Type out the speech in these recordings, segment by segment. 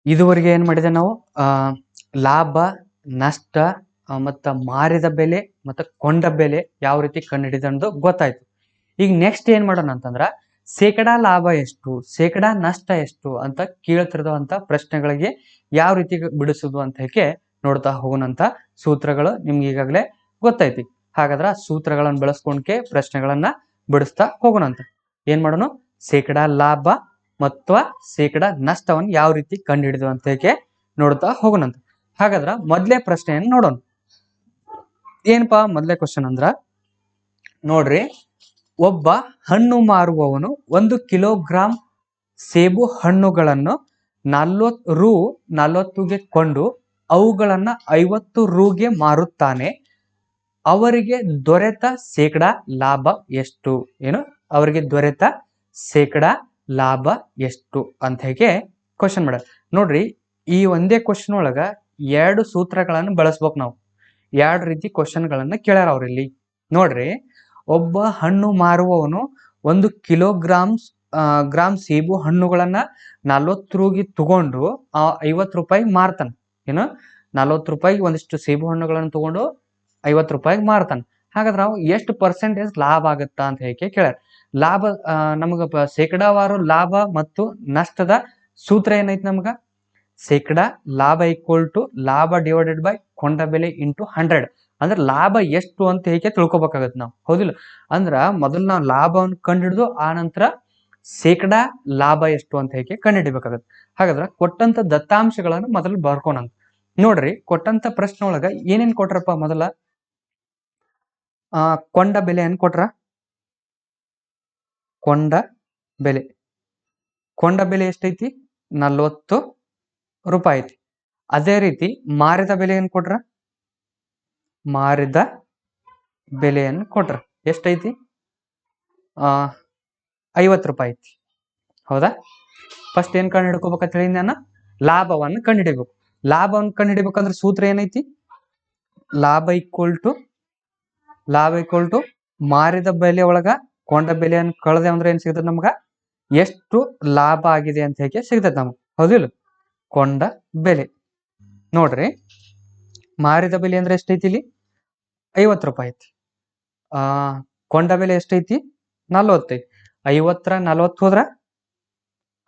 ಇದುವರೆಗೆ ಏನ್ ಮಾಡಿದೆ ನಾವು ಆ ಲಾಭ, ನಷ್ಟ ಮತ್ತ ಮಾರಿದ ಬೆಲೆ ಮತ್ತ ಕೊಂಡ ಬೆಲೆ ಯಾವ ರೀತಿ ಕಂಡುಹಿಡಿದ ಅನ್ನೋದು ಗೊತ್ತಾಯ್ತು. ಈಗ ನೆಕ್ಸ್ಟ್ ಏನ್ ಮಾಡೋಣ ಅಂತಂದ್ರ ಶೇಕಡಾ ಲಾಭ ಎಷ್ಟು, ಶೇಕಡಾ ನಷ್ಟ ಎಷ್ಟು ಅಂತ ಕೇಳ್ತಿರೋಂತ ಪ್ರಶ್ನೆಗಳಿಗೆ ಯಾವ ರೀತಿ ಬಿಡಿಸುದು ಅಂತ ಹೇಗೆ ನೋಡ್ತಾ ಹೋಗೋಣಂತ. ಸೂತ್ರಗಳು ನಿಮ್ಗೆ ಈಗಾಗಲೇ ಗೊತ್ತೈತಿ. ಹಾಗಾದ್ರ ಸೂತ್ರಗಳನ್ನು ಬಳಸ್ಕೊಂಡ್ಕೆ ಪ್ರಶ್ನೆಗಳನ್ನ ಬಿಡಿಸ್ತಾ ಹೋಗೋಣಂತ. ಏನ್ ಮಾಡೋಣ, ಶೇಕಡಾ ಲಾಭ ಮತ್ತು ಶೇಕಡಾ ನಷ್ಟವನ್ನು ಯಾವ ರೀತಿ ಕಂಡುಹಿಡಿದು ಅಂತ ಹೇಗೆ ನೋಡ್ತಾ ಹೋಗೋಣಂತ. ಹಾಗಾದ್ರ ಮೊದಲೇ ಪ್ರಶ್ನೆಯನ್ನು ನೋಡೋಣ. ಏನಪ್ಪಾ ಮೊದಲೇ ಕ್ವಶನ್ ಅಂದ್ರ ನೋಡ್ರಿ, ಒಬ್ಬ ಹಣ್ಣು ಮಾರುವವನು 1 ಕಿಲೋಗ್ರಾಂ ಸೇಬು ಹಣ್ಣುಗಳನ್ನು 40 ಕೊಂಡು ಅವುಗಳನ್ನ 50 ರೂಗೆ ಮಾರುತ್ತಾನೆ. ಅವರಿಗೆ ದೊರೆತ ಶೇಕಡಾ ಲಾಭ ಎಷ್ಟು? ಏನು ಅವರಿಗೆ ದೊರೆತ ಶೇಕಡಾ ಲಾಭ ಎಷ್ಟು ಅಂತ ಹೇಗೆ ಕ್ವಶನ್ ಮಾಡ. ನೋಡ್ರಿ, ಈ ಒಂದೇ ಕ್ವಶನ್ ಒಳಗ 2 ಸೂತ್ರಗಳನ್ನು ಬಳಸ್ಬೇಕು ನಾವು. 2 ರೀತಿ ಕ್ವಶನ್ ಗಳನ್ನ ಕೇಳ್ಯಾರ ಅವ್ರಲ್ಲಿ. ನೋಡ್ರಿ, ಒಬ್ಬ ಹಣ್ಣು ಮಾರುವವನು 1 ಗ್ರಾಂ ಸೇಬು ಹಣ್ಣುಗಳನ್ನ 40 ರೂಗಿ ತಗೊಂಡು 50 ರೂಪಾಯಿ ಮಾರ್ತಾನ. ಏನು 40 ರೂಪಾಯಿ ಒಂದಿಷ್ಟು ಸೇಬು ಹಣ್ಣುಗಳನ್ನು ತಗೊಂಡು 50 ರೂಪಾಯಿಗೆ ಮಾರ್ತಾನ. ಹಾಗಾದ್ರೆ ನಾವು ಎಷ್ಟು ಪರ್ಸೆಂಟೇಜ್ ಲಾಭ ಆಗುತ್ತಾ ಅಂತ ಹೇಗೆ ಕೇಳ್ಯಾರ. ಲಾಭ ನಮಗ ಶೇಕಡಾವಾರು ಲಾಭ ಮತ್ತು ನಷ್ಟದ ಸೂತ್ರ ಏನೈತಿ ನಮ್ಗ, ಶೇಕಡಾ ಲಾಭ ಈಕ್ವಲ್ ಟು ಲಾಭ ಡಿವೈಡೆಡ್ ಬೈ ಕೊಂಡ ಬೆಲೆ ಇಂಟು 100. ಅಂದ್ರೆ ಲಾಭ ಎಷ್ಟು ಅಂತ ಹೇಗೆ ತಿಳ್ಕೊಬೇಕಾಗತ್ತೆ ನಾವು, ಹೌದಿಲ್ಲ? ಅಂದ್ರ ಮೊದಲು ನಾವು ಲಾಭವನ್ನು ಕಂಡುಹಿಡಿದು ಆ ನಂತರ ಶೇಕಡಾ ಲಾಭ ಎಷ್ಟು ಅಂತ ಹೇಗೆ ಕಂಡುಹಿಡಿಬೇಕಾಗತ್ತೆ. ಹಾಗಾದ್ರೆ ಕೊಟ್ಟಂತ ದತ್ತಾಂಶಗಳನ್ನು ಮೊದಲು ಬರ್ಕೋಣಂತ. ನೋಡ್ರಿ, ಕೊಟ್ಟಂತ ಪ್ರಶ್ನೆ ಒಳಗ ಏನೇನ್ ಕೊಟ್ರಪ್ಪ? ಮೊದಲ ಕೊಂಡ ಬೆಲೆಯನ್ನು ಕೊಟ್ರ. ಕೊಂಡ ಬೆಲೆ ಎಷ್ಟೈತಿ? 40 ರೂಪಾಯಿ ಐತಿ. ಅದೇ ರೀತಿ ಮಾರಿದ ಬೆಲೆಯನ್ನು ಕೊಟ್ರ. ಮಾರಿದ ಬೆಲೆಯನ್ನು ಕೊಟ್ರ ಎಷ್ಟೈತಿ? 50 ರೂಪಾಯಿ ಐತಿ. ಹೌದಾ? ಫಸ್ಟ್ ಏನ್ ಕಂಡು ಹಿಡ್ಕೋಬೇಕಂತ ಹೇಳಿ ನಾನು ಲಾಭವನ್ನು ಕಂಡುಹಿಡಿಬೇಕು. ಲಾಭವನ್ನು ಕಂಡುಹಿಡಿಬೇಕಂದ್ರೆ ಸೂತ್ರ ಏನೈತಿ? ಲಾಭ ಈಕ್ವಲ್ ಟು ಮಾರಿದ ಬೆಲೆ ಒಳಗ ಕೊಂಡ ಬೆಲೆಯನ್ನು ಕಳೆದೆ ಅಂದ್ರೆ ಏನ್ ಸಿಗ್ತದೆ ನಮ್ಗ? ಎಷ್ಟು ಲಾಭ ಆಗಿದೆ ಅಂತ ಹೇಗೆ ಸಿಗ್ತದೆ ನಮ್ಗೆ, ಹೌದಿಲ್ಲ? ಕೊಂಡ ಬೆಲೆ. ನೋಡ್ರಿ, ಮಾರಿದ ಬೆಲೆ ಅಂದ್ರೆ ಎಷ್ಟೈತಿ? ಇಲ್ಲಿ 50 ರೂಪಾಯಿ ಐತಿ. ಕೊಂಡ ಬೆಲೆ ಎಷ್ಟೈತಿ? 40 ಐತಿ. 50ರ 40 ಹೋದ್ರ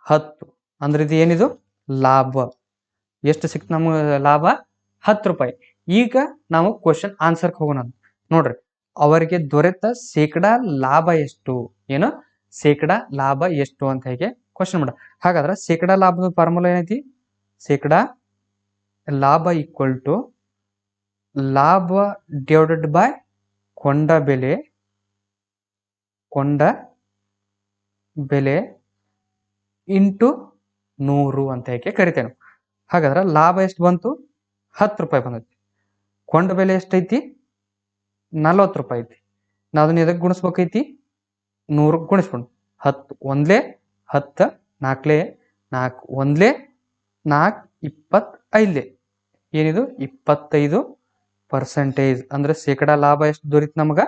10. ಅಂದ್ರೆ ಇದು ಏನಿದು? ಲಾಭ. ಎಷ್ಟು ಸಿಕ್ತು ನಮ್ಗೆ ಲಾಭ? 10 ರೂಪಾಯಿ. ಈಗ ನಾವು ಕ್ವಶನ್ ಆನ್ಸರ್ಗೆ ಹೋಗೋಣ. ನೋಡ್ರಿ, ಅವರಿಗೆ ದೊರೆತ ಶೇಕಡಾ ಲಾಭ ಎಷ್ಟು? ಏನು ಶೇಕಡಾ ಲಾಭ ಎಷ್ಟು ಅಂತ ಹೇಗೆ ಕ್ವಶನ್ ಮಾಡ. ಹಾಗಾದ್ರೆ ಶೇಕಡಾ ಲಾಭದ ಫಾರ್ಮುಲಾ ಏನೈತಿ? ಶೇಕಡಾ ಲಾಭ ಈಕ್ವಲ್ ಟು ಲಾಭ ಡಿವೈಡೆಡ್ ಬೈ ಕೊಂಡ ಬೆಲೆ ಇಂಟು 100 ಅಂತ ಹೇಗೆ ಕರಿತೇವೆ. ಹಾಗಾದ್ರೆ ಲಾಭ ಎಷ್ಟು ಬಂತು? 10 ರೂಪಾಯಿ ಬಂದೈತಿ. ಕೊಂಡ ಬೆಲೆ ಎಷ್ಟೈತಿ? 40 ರೂಪಾಯಿ ಐತಿ. ನಾವು ಅದನ್ನ ಎದಕ್ಕೆ ಗುಣಿಸ್ಬೇಕೈತಿ? 100 ಗುಣಿಸ್ಕೊಂಡು 10 ಒಂದ್ಲೆ 10, 4 4 ಒಂದ್ಲೆ 4, 25. ಏನಿದು? 25%. ಅಂದ್ರೆ ಶೇಕಡಾ ಲಾಭ ಎಷ್ಟು ದೊರೀತು ನಮಗ?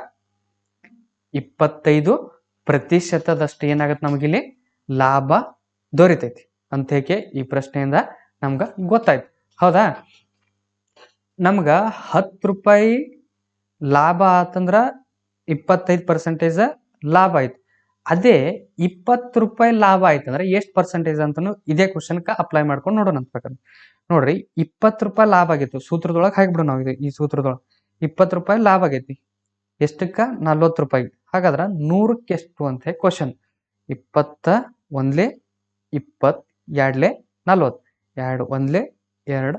25% ಏನಾಗತ್ತೆ ನಮಗಿಲ್ಲಿ ಲಾಭ ದೊರೀತೈತಿ ಅಂತ ಹೇಗೆ ಈ ಪ್ರಶ್ನೆಯಿಂದ ನಮ್ಗ ಗೊತ್ತಾಯ್ತು. ಹೌದಾ? ನಮ್ಗ 10 ರೂಪಾಯಿ ಲಾಭ ಆತಂದ್ರ 25% ಲಾಭ ಆಯ್ತು. ಅದೇ 20 ರೂಪಾಯಿ ಲಾಭ ಆಯ್ತಂದ್ರೆ ಎಷ್ಟು ಪರ್ಸೆಂಟೇಜ್ ಅಂತಾನು ಇದೇ ಕ್ವಶನ್ಕ ಅಪ್ಲೈ ಮಾಡ್ಕೊಂಡು ನೋಡೋಣ ಅಂತ ಪ್ರಕಾರ. ನೋಡ್ರಿ, 20 ರೂಪಾಯಿ ಲಾಭ ಆಗಿತ್ತು. ಸೂತ್ರದೊಳಗೆ ಹಾಕ್ಬಿಡು ನಾವು ಈ ಸೂತ್ರದೊಳಗೆ 20 ರೂಪಾಯಿ ಲಾಭ ಆಗೈತಿ. ಎಷ್ಟಕ್ಕ? 40 ರೂಪಾಯಿ. ಹಾಗಾದ್ರ 100ಕ್ಕೆ ಎಷ್ಟು ಅಂತ ಹೇಳಿ ಕ್ವಶನ್. 20 ಒಂದ್ಲೆ 20, 2ಲೆ 40, 2 ಒಂದ್ಲೆ 2,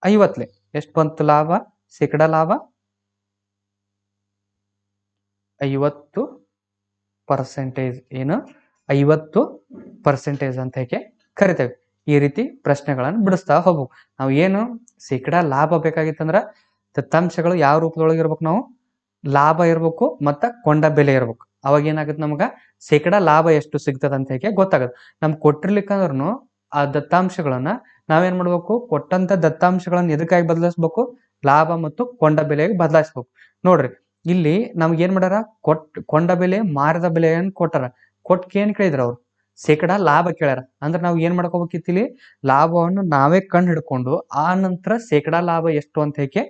50ಲೆ ಎಷ್ಟು ಬಂತು ಲಾಭ? ಶೇಕಡಾ ಲಾಭ 50%. ಏನು 50% ಅಂತ ಹೇಗೆ ಕರಿತೇವೆ. ಈ ರೀತಿ ಪ್ರಶ್ನೆಗಳನ್ನು ಬಿಡಿಸ್ತಾ ಹೋಗ್ಬೇಕು. ನಾವು ಏನು ಶೇಕಡಾ ಲಾಭ ಬೇಕಾಗಿತ್ತಂದ್ರ ದತ್ತಾಂಶಗಳು ಯಾವ ರೂಪದೊಳಗೆ ಇರ್ಬೇಕು? ನಾವು ಲಾಭ ಇರ್ಬೇಕು ಮತ್ತ ಕೊಂಡ ಬೆಲೆ ಇರ್ಬೇಕು. ಅವಾಗ ಏನಾಗುತ್ತೆ ನಮ್ಗ ಶೇಕಡಾ ಲಾಭ ಎಷ್ಟು ಸಿಗ್ತದ ಅಂತ ಹೇಗೆ ಗೊತ್ತಾಗುತ್ತೆ. ನಮ್ಗೆ ಕೊಟ್ಟಿರ್ಲಿಕ್ಕಂದ್ರೂ ಆ ದತ್ತಾಂಶಗಳನ್ನ ನಾವೇನ್ ಮಾಡ್ಬೇಕು? ಕೊಟ್ಟಂತ ದತ್ತಾಂಶಗಳನ್ನ ಎದಕ್ಕಾಗಿ ಬದಲಾಯಿಸ್ಬೇಕು? ಲಾಭ ಮತ್ತು ಕೊಂಡ ಬೆಲೆಗೆ ಬದಲಾಯಿಸ್ಬೇಕು. ನೋಡ್ರಿ, ಇಲ್ಲಿ ನಮ್ಗೆ ಏನ್ ಮಾಡ್ಯಾರ? ಕೊಂಡ ಬೆಲೆ ಮಾರಿದ ಬೆಲೆಯನ್ನು ಕೊಟ್ಟಾರ. ಕೊಟ್ಟ ಏನ್ ಕೇಳಿದ್ರ ಅವ್ರು? ಶೇಕಡಾ ಲಾಭ ಕೇಳ್ಯಾರ ಅಂದ್ರೆ ನಾವು ಏನ್ ಮಾಡ್ಕೋಬೇಕಿತ್ತು ಇಲ್ಲಿ ಲಾಭವನ್ನು ನಾವೇ ಕಂಡು ಹಿಡ್ಕೊಂಡು ಆ ನಂತರ ಶೇಕಡಾ ಲಾಭ ಎಷ್ಟು ಅಂತ ಹೇಗೆ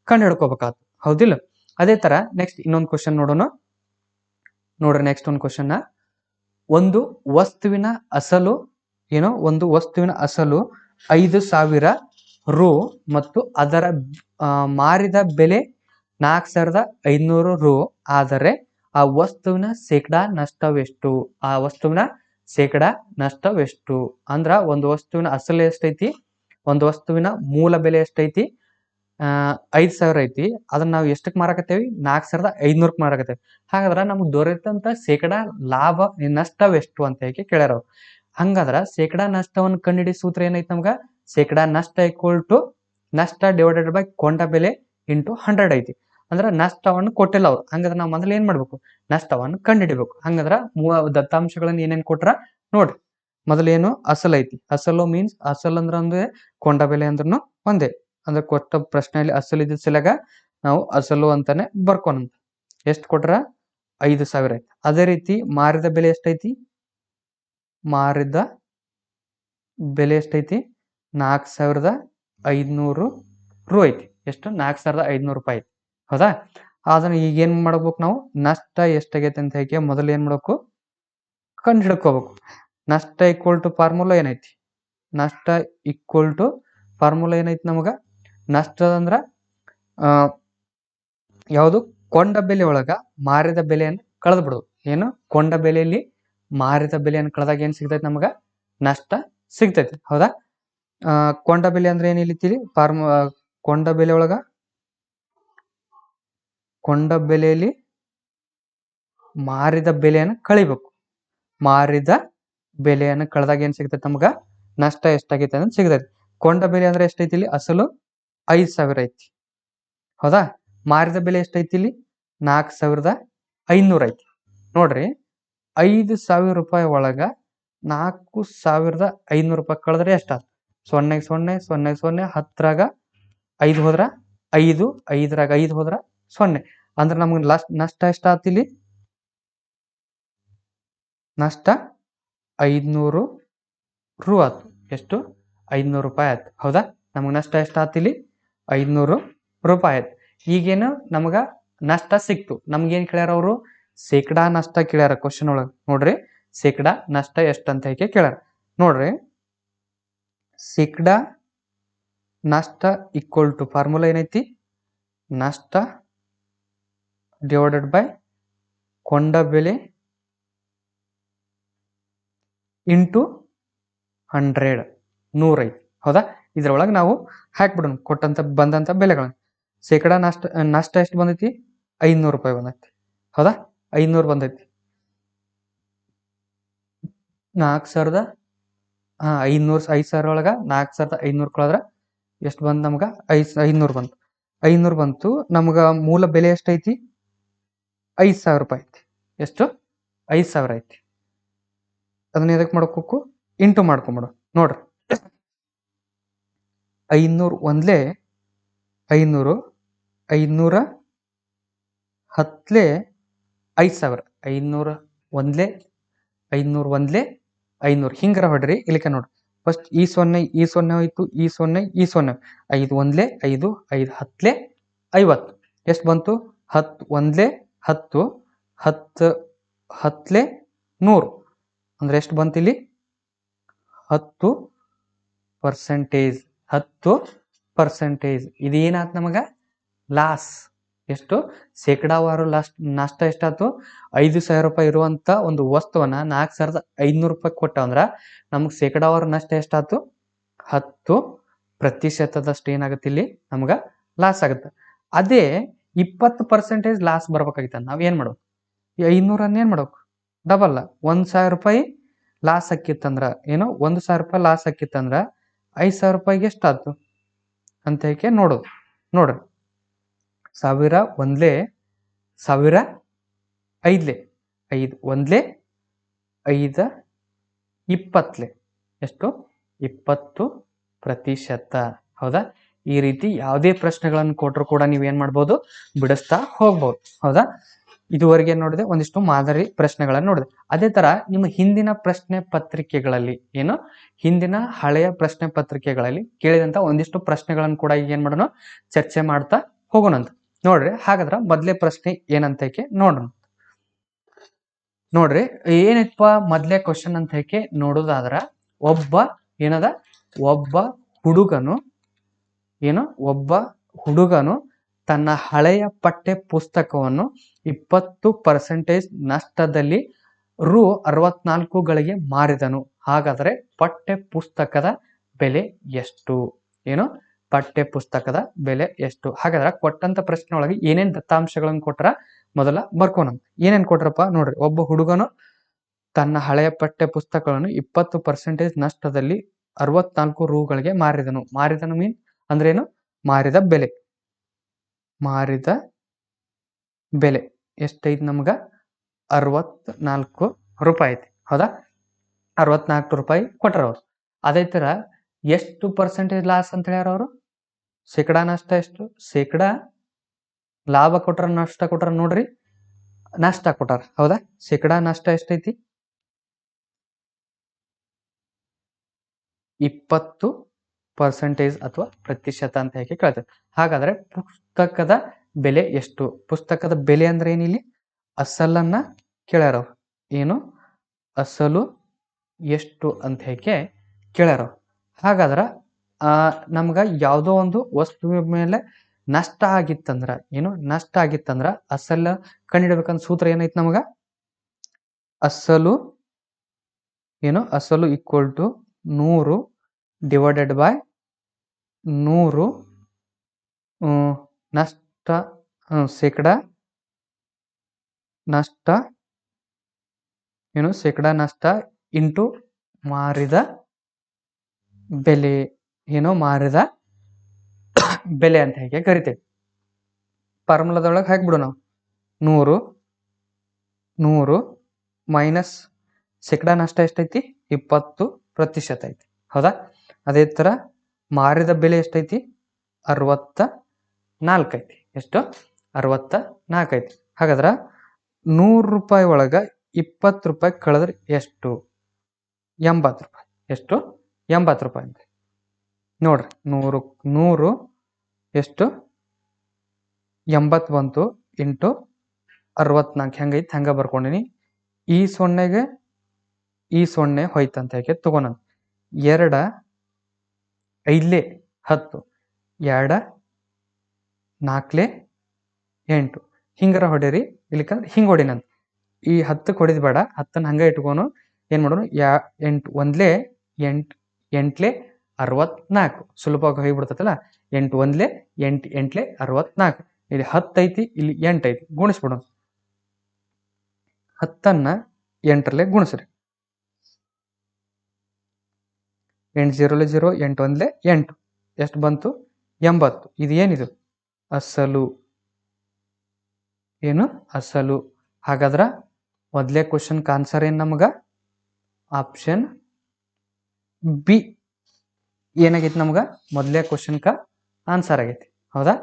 ಕಂಡು ಹಿಡ್ಕೋಬೇಕಾಗ್ತದೆ ಹೌದಿಲ್ಲ. ಅದೇ ತರ ನೆಕ್ಸ್ಟ್ ಇನ್ನೊಂದು ಕ್ವಶನ್ ನೋಡೋಣ. ನೋಡ್ರಿ ನೆಕ್ಸ್ಟ್ ಒಂದು ಕ್ವಶನ್, ಒಂದು ವಸ್ತುವಿನ ಅಸಲು ಒಂದು ವಸ್ತುವಿನ ಅಸಲು 5,000 ರು ಮತ್ತು ಅದರ ಮಾರಿದ ಬೆಲೆ 4,500 ರು ಆದರೆ ಆ ವಸ್ತುವಿನ ಶೇಕಡಾ ನಷ್ಟವೆಷ್ಟು? ಆ ವಸ್ತುವಿನ ಶೇಕಡಾ ನಷ್ಟವೆಷ್ಟು ಅಂದ್ರ ಒಂದು ವಸ್ತುವಿನ ಅಸಲು ಎಷ್ಟೈತಿ, ಒಂದು ವಸ್ತುವಿನ ಮೂಲ ಬೆಲೆ ಎಷ್ಟೈತಿ, 5,000 ಐತಿ, ಅದನ್ನ ನಾವು ಎಷ್ಟಕ್ಕೆ ಮಾರಾಕತ್ತೇವಿ, 4,500 ಮಾರಾಕತ್ತೇವಿ. ಹಾಗಾದ್ರೆ ನಮ್ಗೆ ದೊರೆತಂತ ಶೇಕಡಾ ಲಾಭ ನಷ್ಟವೆಷ್ಟು ಅಂತ ಹೇಳಿ ಕೇಳ್ಯಾರ. ಹಂಗಾದ್ರ ಶೇಕಡಾ ನಷ್ಟವನ್ನು ಕಂಡುಹಿಡಿ ಸೂತ್ರ ಏನೈತಿ ನಮ್ಗ, ಶೇಕಡಾ ನಷ್ಟ ಈಕ್ವಲ್ ಟು ನಷ್ಟ ಡಿವೈಡೆಡ್ ಬೈ ಕೊಂಡ ಬೆಲೆ ಇಂಟು 100 ಐತಿ. ಅಂದ್ರೆ ನಷ್ಟವನ್ನು ಕೊಟ್ಟಿಲ್ಲ ಅವ್ರು, ಹಂಗಾದ್ರೆ ನಾವು ಮೊದಲು ಏನ್ ಮಾಡ್ಬೇಕು, ನಷ್ಟವನ್ನು ಕಂಡುಹಿಡಿಬೇಕು. ಹಂಗಂದ್ರ ದತ್ತಾಂಶಗಳನ್ನ ಏನೇನ್ ಕೊಟ್ರ ನೋಡ್ರಿ. ಮೊದಲೇನು ಅಸಲ್ ಐತಿ, ಅಸಲು ಮೀನ್ಸ್ ಅಸಲ್ ಅಂದ್ರ ಅಂದ್ರೆ ಕೊಂಡ ಬೆಲೆ ಅಂದ್ರೂ ಒಂದೇ, ಅಂದ್ರೆ ಕೊಟ್ಟ ಪ್ರಶ್ನೆಯಲ್ಲಿ ಅಸಲು ಇದ್ದ ಸಲಗ ನಾವು ಅಸಲು ಅಂತಾನೆ ಬರ್ಕೊಂತ. ಎಷ್ಟು ಕೊಟ್ರ 5,000 ಐತಿ. ಅದೇ ರೀತಿ ಮಾರಿದ ಬೆಲೆ ಎಷ್ಟೈತಿ, ಮಾರಿದ ಬೆಲೆ ಎಷ್ಟೈತಿ 4,500 ರು ಐತಿ. ಎಷ್ಟು, 4,500 ರೂಪಾಯಿ ಐತಿ. ಹೌದಾ, ಅದನ್ನ ಈಗ ಏನ್ ಮಾಡ್ಬೇಕು ನಾವು, ನಷ್ಟ ಎಷ್ಟಾಗೈತೆ ಅಂತ ಹೇಳಿ ಮೊದಲು ಏನ್ ಮಾಡ್ಬೇಕು, ಕಂಡು ಹಿಡ್ಕೋಬೇಕು. ನಷ್ಟ ಈಕ್ವಲ್ ಟು ಫಾರ್ಮುಲಾ ಏನೈತಿ, ನಷ್ಟ ಈಕ್ವಲ್ ಟು ಫಾರ್ಮುಲಾ ಏನೈತಿ ನಮಗ, ನಷ್ಟ ಅಂದ್ರ ಯಾವುದು, ಕೊಂಡ ಬೆಲೆ ಒಳಗ ಮಾರಿದ ಬೆಲೆಯನ್ನು ಕಳೆದು ಬಿಡುದು. ಏನು, ಕೊಂಡ ಬೆಲೆಯಲ್ಲಿ ಮಾರಿದ ಬೆಲೆಯನ್ನು ಕಳೆದಾಗ ಏನ್ ಸಿಗ್ತೈತಿ ನಮಗ, ನಷ್ಟ ಸಿಗ್ತೈತಿ. ಹೌದಾ, ಕೊಂಡ ಬೆಲೆ ಅಂದ್ರೆ ಏನ್ ಇಲ್ಲಿತ್ತೀರಿ, ಕೊಂಡ ಬೆಲೆ ಒಳಗ, ಕೊಂಡ ಬೆಲೆಯಲ್ಲಿ ಮಾರಿದ ಬೆಲೆಯನ್ನು ಕಳಿಬೇಕು. ಮಾರಿದ ಬೆಲೆಯನ್ನು ಕಳೆದಾಗ ಏನ್ ಸಿಗ್ತೈತಿ ನಮಗ, ನಷ್ಟ ಎಷ್ಟಾಗೈತೆ ಅಂತ ಸಿಗ್ತೈತಿ. ಕೊಂಡ ಬೆಲೆ ಅಂದ್ರೆ ಎಷ್ಟೈತಿ ಇಲ್ಲಿ, ಅಸಲು 5,000 ಐತಿ. ಹೌದಾ, ಮಾರಿದ ಬೆಲೆ ಎಷ್ಟೈತಿ ಇಲ್ಲಿ 4,500 ಐತಿ. ನೋಡ್ರಿ, 5,000 ರೂಪಾಯಿ ಒಳಗ 4,500 ರೂಪಾಯಿ ಕಳೆದ್ರೆ ಎಷ್ಟಾತ, 0 0 0 0 10ರಾಗ 5 ಹೋದ್ರ 5, 5ರಾಗ 5 ಹೋದ್ರ 0. ಅಂದ್ರೆ ನಮ್ಗೆ ನಷ್ಟ ಎಷ್ಟಾತ ಇಲ್ಲಿ, ನಷ್ಟ 500 ರು ಆತು. ಎಷ್ಟು, 500 ರೂಪಾಯಿ ಆಯ್ತು. ಹೌದಾ, ನಮ್ಗೆ ನಷ್ಟ ಎಷ್ಟಾತ ಇಲ್ಲಿ 500 ರೂಪಾಯಿ ಆಯ್ತು. ಈಗೇನು ನಮಗ ನಷ್ಟ ಸಿಕ್ತು, ನಮ್ಗೇನ್ ಕೇಳ್ಯಾರ ಅವರು, ಶೇಕಡಾ ನಷ್ಟ ಕೇಳ್ಯಾರ ಕ್ವಶನ್ ಒಳಗ. ನೋಡ್ರಿ, ಶೇಕಡಾ ನಷ್ಟ ಎಷ್ಟಂತ ಹೇಳಿ ಕೇಳ್ಯಾರ. ನೋಡ್ರಿ, ಶೇಕಡಾ ನಷ್ಟ ಈಕ್ವಲ್ ಟು ಫಾರ್ಮುಲಾ ಏನೈತಿ, ನಷ್ಟ ಡಿವೈಡೆಡ್ ಬೈ ಕೊಂಡ ಬೆಲೆ ಇಂಟು 100, 100 ಐತಿ. ಹೌದಾ, ಇದ್ರೊಳಗೆ ನಾವು ಹಾಕ್ಬಿಡೋಣ ಕೊಟ್ಟಂತ ಬಂದಂತ ಬೆಲೆಗಳನ್ನ. ಶೇಕಡಾ ನಷ್ಟ ಎಷ್ಟು ಬಂದೈತಿ, 500 ರೂಪಾಯಿ ಬಂದೈತಿ. ಹೌದಾ, 500 ಬಂದೈತಿ. 4,000 5,000 ಒಳಗ 4,500 ಕಳೆದ್ರ ಎಷ್ಟು ಬಂದ್ ನಮ್ಗ, 500 ಬಂತು. 500 ಬಂತು. ನಮ್ಗ ಮೂಲ ಬೆಲೆ ಎಷ್ಟೈತಿ, 5,000 ರೂಪಾಯಿ ಐತಿ. ಎಷ್ಟು, 5,000 ಐತಿ. ಅದನ್ನ ಎದಕ್ ಮಾಡ್ಕೋಕು, ಇಂಟು ಮಾಡ್ಕೊಂಬಿಡು. ನೋಡ್ರಿ, 500 ಒಂದ್ಲೆ 500, 500 ಹತ್ಲೆ 5,000, 500 ಒಂದ್ಲೆ 500 ಒಂದ್ಲೆ 500 ಹಿಂಗರ ಹೊಡ್ರಿ. ಇಲ್ಲಿಕ ನೋಡ್ರಿ, ಫಸ್ಟ್ ಈ 0 ಹೋಯ್ತು, ಈ 0 5 ಒಂದ್ಲೆ 5, 5 ಹತ್ಲೆ 50. ಎಷ್ಟು ಬಂತು, 10 ಒಂದ್ಲೆ 10, 10 ಹತ್ಲೆ 100. ಅಂದ್ರೆ ಎಷ್ಟು ಬಂತು ಇಲ್ಲಿ, 10%. 10%. ಇದೇನಾತ್ ನಮಗ, ಲಾಸ್. ಎಷ್ಟು, ಶೇಕಡಾವಾರು ನಷ್ಟ ಎಷ್ಟಾಯ್ತು, 5,000 ರೂಪಾಯಿ ಇರುವಂತ ಒಂದು ವಸ್ತುವನ್ನ 4,500 ರೂಪಾಯಿ ಕೊಟ್ಟ ಅಂದ್ರ ನಮ್ಗೆ ಶೇಕಡಾವಾರು ನಷ್ಟ ಎಷ್ಟಾಯ್ತು, 10% ಏನಾಗುತ್ತೆ ಇಲ್ಲಿ ನಮ್ಗ ಲಾಸ್ ಆಗುತ್ತೆ. ಅದೇ 20% ಲಾಸ್ ಬರ್ಬೇಕಾಗಿತ್ತ, ನಾವ್ ಏನ್ ಮಾಡ್ಬೇಕು, ಈ 500 ಏನ್ ಮಾಡ್ಬೇಕು, ಡಬಲ್ 1,000 ರೂಪಾಯಿ ಲಾಸ್ ಆಕ್ಕಿತ್ತಂದ್ರ, ಏನೋ 1,000 ರೂಪಾಯಿ ಲಾಸ್ ಆಕ್ಕಿತ್ತಂದ್ರ 5,000 ರೂಪಾಯಿಗೆ ಎಷ್ಟಾಯ್ತು ಅಂತ ಹೇಳಿ ನೋಡೋದು. ನೋಡ್ರಿ, 1,000 ಒಂದ್ಲೆ 1,000 5ಲೆ 5 ಒಂದ್ಲೆ 5 20ಲೆ ಎಷ್ಟು, 20%. ಹೌದಾ, ಈ ರೀತಿ ಯಾವುದೇ ಪ್ರಶ್ನೆಗಳನ್ನು ಕೊಟ್ಟರು ಕೂಡ ನೀವೇನ್ ಮಾಡ್ಬೋದು, ಬಿಡಿಸ್ತಾ ಹೋಗ್ಬೋದು. ಹೌದಾ, ಇದುವರೆಗೆ ನೋಡಿದೆ ಒಂದಿಷ್ಟು ಮಾದರಿ ಪ್ರಶ್ನೆಗಳನ್ನು ನೋಡಿದೆ. ಅದೇ ತರ ನಿಮ್ಮ ಹಿಂದಿನ ಪ್ರಶ್ನೆ ಪತ್ರಿಕೆಗಳಲ್ಲಿ ಏನು ಹಿಂದಿನ ಹಳೆಯ ಪ್ರಶ್ನೆ ಪತ್ರಿಕೆಗಳಲ್ಲಿ ಕೇಳಿದಂತ ಒಂದಿಷ್ಟು ಪ್ರಶ್ನೆಗಳನ್ನು ಕೂಡ ಈಗ ಏನ್ ಮಾಡೋಣ ಚರ್ಚೆ ಮಾಡ್ತಾ ಹೋಗೋಣಂತ. ನೋಡ್ರಿ ಹಾಗಾದ್ರ ಮೊದಲೇ ಪ್ರಶ್ನೆ ಏನಂತ ನೋಡೋಣ. ನೋಡ್ರಿ ಏನಪ್ಪ ಮೊದಲೇ ಕ್ವಶನ್ ಅಂತ ನೋಡೋದಾದ್ರ ಒಬ್ಬ ಹುಡುಗನು ತನ್ನ ಹಳೆಯ ಪಠ್ಯ ಪುಸ್ತಕವನ್ನು 20% ನಷ್ಟದಲ್ಲಿ ರು 64ಗಳಿಗೆ ಮಾರಿದನು. ಹಾಗಾದರೆ ಪಠ್ಯ ಪುಸ್ತಕದ ಬೆಲೆ ಎಷ್ಟು? ಪಠ್ಯ ಪುಸ್ತಕದ ಬೆಲೆ ಎಷ್ಟು? ಹಾಗಾದ್ರೆ ಕೊಟ್ಟಂತ ಪ್ರಶ್ನೆ ಒಳಗೆ ಏನೇನ್ ದತ್ತಾಂಶಗಳನ್ನು ಕೊಟ್ರ ಮೊದಲ ಬರ್ಕೋಣ. ಏನೇನ್ ಕೊಟ್ರಪ್ಪ ನೋಡ್ರಿ. ಒಬ್ಬ ಹುಡುಗನು ತನ್ನ ಹಳೆಯ ಪಠ್ಯ ಪುಸ್ತಕಗಳನ್ನು 20% ನಷ್ಟದಲ್ಲಿ 64 ರೂಗಳಿಗೆ ಮಾರಿದನು. ಮಾರಿದನು ಮೀನ್ ಅಂದ್ರೇನು? ಮಾರಿದ ಬೆಲೆ ಎಷ್ಟೈತಿ ನಮ್ಗ? 64 ರೂಪಾಯಿ ಐತಿ. ಹೌದಾ? 64 ರೂಪಾಯಿ ಕೊಟ್ರ ಅವ್ರು. ಅದೇ ತರ ಎಷ್ಟು ಪರ್ಸೆಂಟೇಜ್ ಲಾಸ್ ಅಂತ ಹೇಳ್ಯಾರ ಅವರು? ಶೇಕಡಾ ನಷ್ಟ ಎಷ್ಟು? ಶೇಕಡಾ ಲಾಭ ಕೊಟ್ರ ನಷ್ಟ ಕೊಟ್ರ? ನೋಡ್ರಿ ನಷ್ಟ ಕೊಟ್ಟಾರ. ಹೌದಾ? ಶೇಕಡಾ ನಷ್ಟ ಎಷ್ಟೈತಿ? 20% ಅಥವಾ ಪ್ರತಿಶತ ಅಂತ ಕೇಳ್ತೇವೆ. ಹಾಗಾದ್ರೆ ಪುಸ್ತಕದ ಬೆಲೆ ಎಷ್ಟು? ಪುಸ್ತಕದ ಬೆಲೆ ಅಂದ್ರೆ ಏನಿಲ್ಲಿ? ಅಸಲನ್ನ ಕೇಳ್ಯಾರ ಅವ್ರು. ಅಸಲು ಎಷ್ಟು ಅಂತ ಕೇಳ್ಯಾರ. ಹಾಗಾದ್ರ ನಮ್ಗ ಯಾವುದೋ ಒಂದು ವಸ್ತುವಿನ ಮೇಲೆ ನಷ್ಟ ಆಗಿತ್ತಂದ್ರ ಅಸಲ ಕಂಡಿಡ್ಬೇಕಂತ ಸೂತ್ರ ಏನೈತಿ ನಮಗ? ಅಸಲು ಈಕ್ವಲ್ ಟು 100 ಡಿವೈಡೆಡ್ ಬೈ 100 ನಷ್ಟ ಶೇಕಡಾ ನಷ್ಟ ಇಂಟು ಮಾರಿದ ಬೆಲೆ. ಮಾರಿದ ಬೆಲೆ ಅಂತ ಕರಿತೇವೆ. ಫಾರ್ಮುಲಾದೊಳಗೆ ಹಾಕ್ಬಿಡು ನಾವು 100 ಮೈನಸ್ ಶೇಕಡಾ ನಷ್ಟ ಎಷ್ಟೈತಿ? 20% ಐತಿ. ಹೌದಾ? ಅದೇ ತರ ಮಾರಿದ ಬೆಲೆ ಎಷ್ಟೈತಿ? 64 ಐತಿ. ಎಷ್ಟು? 64 ಐತಿ. ಹಾಗಾದ್ರ 100 ರೂಪಾಯಿ ಒಳಗ 20 ರೂಪಾಯಿ ಕಳೆದ್ರೆ ಎಷ್ಟು? 80 ರೂಪಾಯಿ. ಎಷ್ಟು? 80 ರೂಪಾಯಿ ಅಂತ ನೋಡ್ರಿ. 100 ಎಷ್ಟು? 80 ಬಂತು ಇಂಟು 64 ಹೆಂಗೈತಿ ಹಂಗ ಬರ್ಕೊಂಡಿನಿ. ಈ ಸೊನ್ನೆಗೆ ಈ ಸೊನ್ನೆ ಹೋಯ್ತಂತ ತಗೋಣ. 2 5 10 2 4 8 ಹಿಂಗಾರ ಹೊಡೀರಿ. ಇಲ್ಲಿಕಂದ್ರೆ ಹಿಂಗ್ ಹೊಡಿನಂತ. ಈ 10ಕ್ಕೆ ಹೊಡಿದ್ ಬೇಡ. 10ನ್ನ ಹಂಗ ಇಟ್ಕೊನು. ಏನ್ ಮಾಡೋನು? 8 1 8 64 ಸುಲಭವಾಗಿ ಹೋಗಿಬಿಡ್ತೈತಲ್ಲ. 8 1 8 8 64. ಇಲ್ಲಿ 10 ಐತಿ, ಇಲ್ಲಿ 8 ಐತಿ. ಗುಣಿಸ್ಬಿಡೋಣ. 10ನ್ನ 8ರಲ್ಲಿ ಗುಣಿಸ್ರಿ. 8 0 0 8 1 8 ಎಷ್ಟು ಬಂತು? 80. ಇದು ಏನಿದು? ಅಸಲು. ಅಸಲು. ಹಾಗಾದ್ರ ಮೊದಲೇ ಕ್ವಶನ್ ಆನ್ಸರ್ ಏನ್ ನಮಗ? ಆಪ್ಷನ್ ಬಿ ಏನಾಗೈತಿ ನಮ್ಗ? ಮೊದಲೇ ಕ್ವಶನ್ ಆನ್ಸರ್ ಆಗೈತಿ. ಹೌದಾ?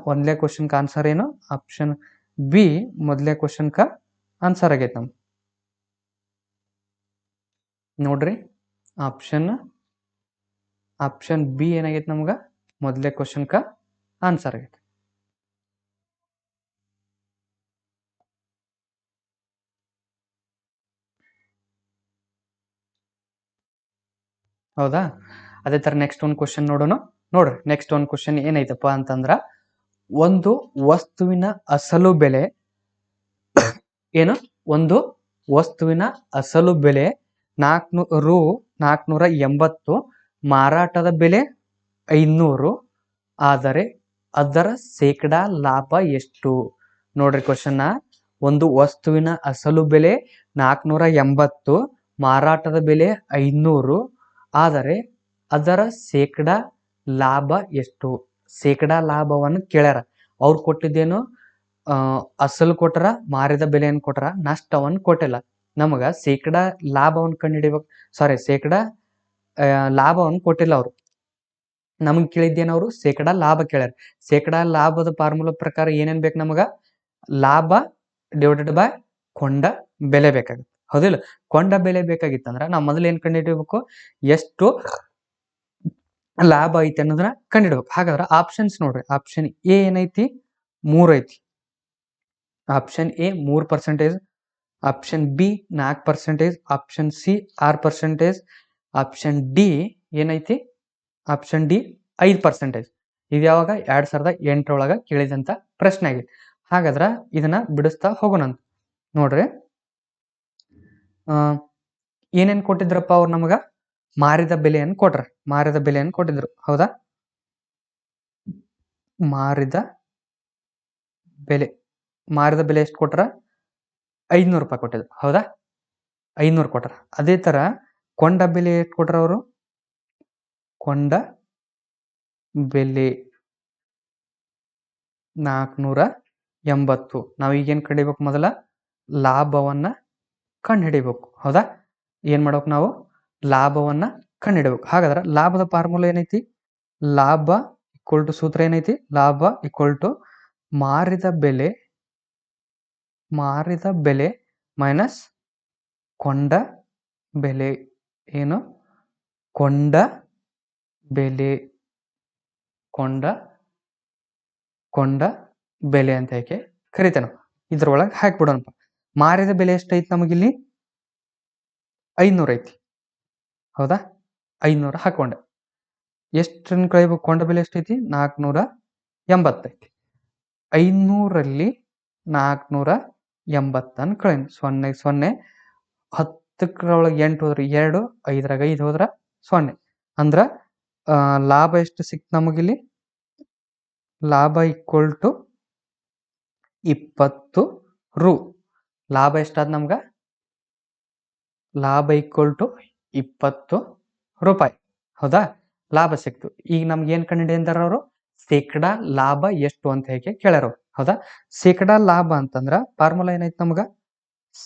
ಮೊದಲೇ ಕ್ವಶನ್ ಆನ್ಸರ್ ಏನು? ಆಪ್ಷನ್ ಬಿ ಮೊದಲೇ ಕ್ವಶನ್ ಆನ್ಸರ್ ಆಗೈತಿ ನಮ್ಗೆ. ನೋಡ್ರಿ ಆಪ್ಷನ್ ಬಿ ಏನಾಗೈತಿ ನಮ್ಗ? ಮೊದಲೇ ಕ್ವಶನ್ ಆನ್ಸರ್ ಆಗೈತಿ. ಹೌದಾ? ಅದೇ ತರ ನೆಕ್ಸ್ಟ್ ಒಂದು ಕ್ವಶನ್ ನೋಡೋಣ. ನೋಡ್ರಿ ನೆಕ್ಸ್ಟ್ ಒಂದು ಕ್ವಶನ್ ಏನೈತಪ್ಪ ಅಂತಂದ್ರ, ಒಂದು ವಸ್ತುವಿನ ಅಸಲು ಬೆಲೆ ಒಂದು ವಸ್ತುವಿನ ಅಸಲು ಬೆಲೆ 480, ಮಾರಾಟದ ಬೆಲೆ 500, ಆದರೆ ಅದರ ಶೇಕಡಾ ಲಾಭ ಎಷ್ಟು? ನೋಡ್ರಿ ಕ್ವಶನ್. ಒಂದು ವಸ್ತುವಿನ ಅಸಲು ಬೆಲೆ 480, ಮಾರಾಟದ ಬೆಲೆ 500, ಆದರೆ ಅದರ ಶೇಕಡಾ ಲಾಭ ಎಷ್ಟು? ಶೇಕಡಾ ಲಾಭವನ್ನು ಕೇಳ್ಯಾರ. ಅವ್ರು ಕೊಟ್ಟಿದ್ದೇನು? ಅಸಲು ಕೊಟ್ರ, ಮಾರಿದ ಬೆಲೆಯನ್ನು ಕೊಟ್ರ, ನಷ್ಟವನ್ನು ಕೊಟ್ಟಿಲ್ಲ. ನಮಗ ಶೇಕಡಾ ಲಾಭವನ್ನು ಕಂಡುಹಿಡಿಬೇಕು. ಶೇಕಡಾ ಲಾಭವನ್ನು ಕೊಟ್ಟಿಲ್ಲ ಅವರು. ನಮಗ್ ಕೇಳಿದ್ದೇನವರು? ಶೇಕಡಾ ಲಾಭ ಕೇಳ್ಯಾರ. ಶೇಕಡಾ ಲಾಭದ ಫಾರ್ಮುಲಾ ಪ್ರಕಾರ ಏನೇನ್ ಬೇಕು ನಮಗ? ಲಾಭ ಡಿವೈಡೆಡ್ ಬೈ ಕೊಂಡ ಬೆಲೆ ಬೇಕಾಗುತ್ತೆ. ಹೌದಿಲ್ಲ? ಕೊಂಡ ಬೆಲೆ ಬೇಕಾಗಿತ್ತಂದ್ರ ನಾವು ಮೊದಲು ಏನ್ ಕಂಡುಹಿಡಿಯಬೇಕು, ಎಷ್ಟು ಲಾಭ ಐತಿ ಅನ್ನೋದನ್ನ ಕಂಡುಹಿಡ್ಬೇಕು. ಹಾಗಾದ್ರೆ ಆಪ್ಷನ್ಸ್ ನೋಡ್ರಿ, ಆಪ್ಷನ್ ಎ ಏನೈತಿ 3 ಐತಿ, option A 3%, option B 4%, option C 6%, option D ಏನೈತಿ, ಆಪ್ಷನ್ ಡಿ 5%. ಇದು ಯಾವಾಗ 2008 ಕೇಳಿದಂತ ಪ್ರಶ್ನೆ ಆಗಿದೆ. ಹಾಗಾದ್ರ ಇದನ್ನ ಬಿಡಿಸ್ತಾ ಹೋಗೋಣಂತ. ನೋಡ್ರಿ, ಏನೇನ್ ಕೊಟ್ಟಿದ್ರಪ್ಪ ಅವ್ರು ನಮಗ? ಮಾರಿದ ಬೆಲೆಯನ್ನು ಕೊಟ್ರ, ಮಾರಿದ ಬೆಲೆಯನ್ನು ಕೊಟ್ಟಿದ್ರು. ಹೌದಾ? ಮಾರಿದ ಬೆಲೆ ಎಷ್ಟು ಕೊಟ್ರ? 500 ರೂಪಾಯಿ ಕೊಟ್ಟಿದ್ರು. ಹೌದಾ? 500 ಕೊಟ್ರ. ಅದೇ ತರ ಕೊಂಡ ಬೆಲೆ ಎಷ್ಟು ಕೊಟ್ರ ಅವರು? ಕೊಂಡ ಬೆಲೆ 480. ನಾವು ಈಗೇನ್ ಕಂಡಿಬೇಕು? ಮೊದಲ ಲಾಭವನ್ನ ಕಂಡುಹಿಡಿಬೇಕು. ಹೌದಾ? ಏನ್ ಮಾಡ್ಬೇಕು ನಾವು? ಲಾಭವನ್ನ ಕಂಡುಹಿಡಬೇಕು. ಹಾಗಾದ್ರೆ ಲಾಭದ ಫಾರ್ಮುಲಾ ಏನೈತಿ? ಲಾಭ ಈಕ್ವಲ್ ಟು ಸೂತ್ರ ಏನೈತಿ? ಲಾಭ ಈಕ್ವಲ್ ಟು ಮಾರಿದ ಬೆಲೆ ಮೈನಸ್ ಕೊಂಡ ಬೆಲೆ. ಏನು? ಕೊಂಡ ಬೆಲೆ ಅಂತ ಯಾಕೆ ಕರಿತೇವೆ? ಇದ್ರೊಳಗೆ ಹಾಕ್ಬಿಡೋಣಪ್ಪ. ಮಾರಿದ ಬೆಲೆ ಎಷ್ಟೈತಿ ನಮಗಿಲ್ಲಿ? 500 ಐತಿ. ಹೌದಾ? 500 ಹಾಕೊಂಡೆ. ಎಷ್ಟನ್ನು ಕಳಿಬೇಕು? ಕೊಂಡ ಬೆಲೆ ಎಷ್ಟೈತಿ? 480 ಐತಿ. 500ರಲ್ಲಿ 480 ಕಳೆಯಿನ. 0 0, 10 8 ಹೋದ್ರೆ 2, 5 5 ಹೋದ್ರ 0. ಅಂದ್ರ ಲಾಭ ಎಷ್ಟು ಸಿಕ್ತು ನಮಗಿಲ್ಲಿ? ಲಾಭ ಈಕ್ವಲ್ ಟು 20 ರು. ಲಾಭ ಎಷ್ಟಾದ್ ನಮ್ಗ? ಲಾಭ ಈಕ್ವಲ್ ಟು 20 ರೂಪಾಯಿ. ಹೌದಾ? ಲಾಭ ಸಿಕ್ತು. ಈಗ ನಮ್ಗೆ ಏನ್ ಕಂಡುಹಿಡಿಯಂತಾರ ಅವರು? ಶೇಕಡಾ ಲಾಭ ಎಷ್ಟು ಅಂತ ಹೇಗೆ ಕೇಳ್ಯಾರ. ಹೌದಾ? ಶೇಕಡಾ ಲಾಭ ಅಂತಂದ್ರ ಫಾರ್ಮುಲಾ ಏನೈತಿ ನಮ್ಗ?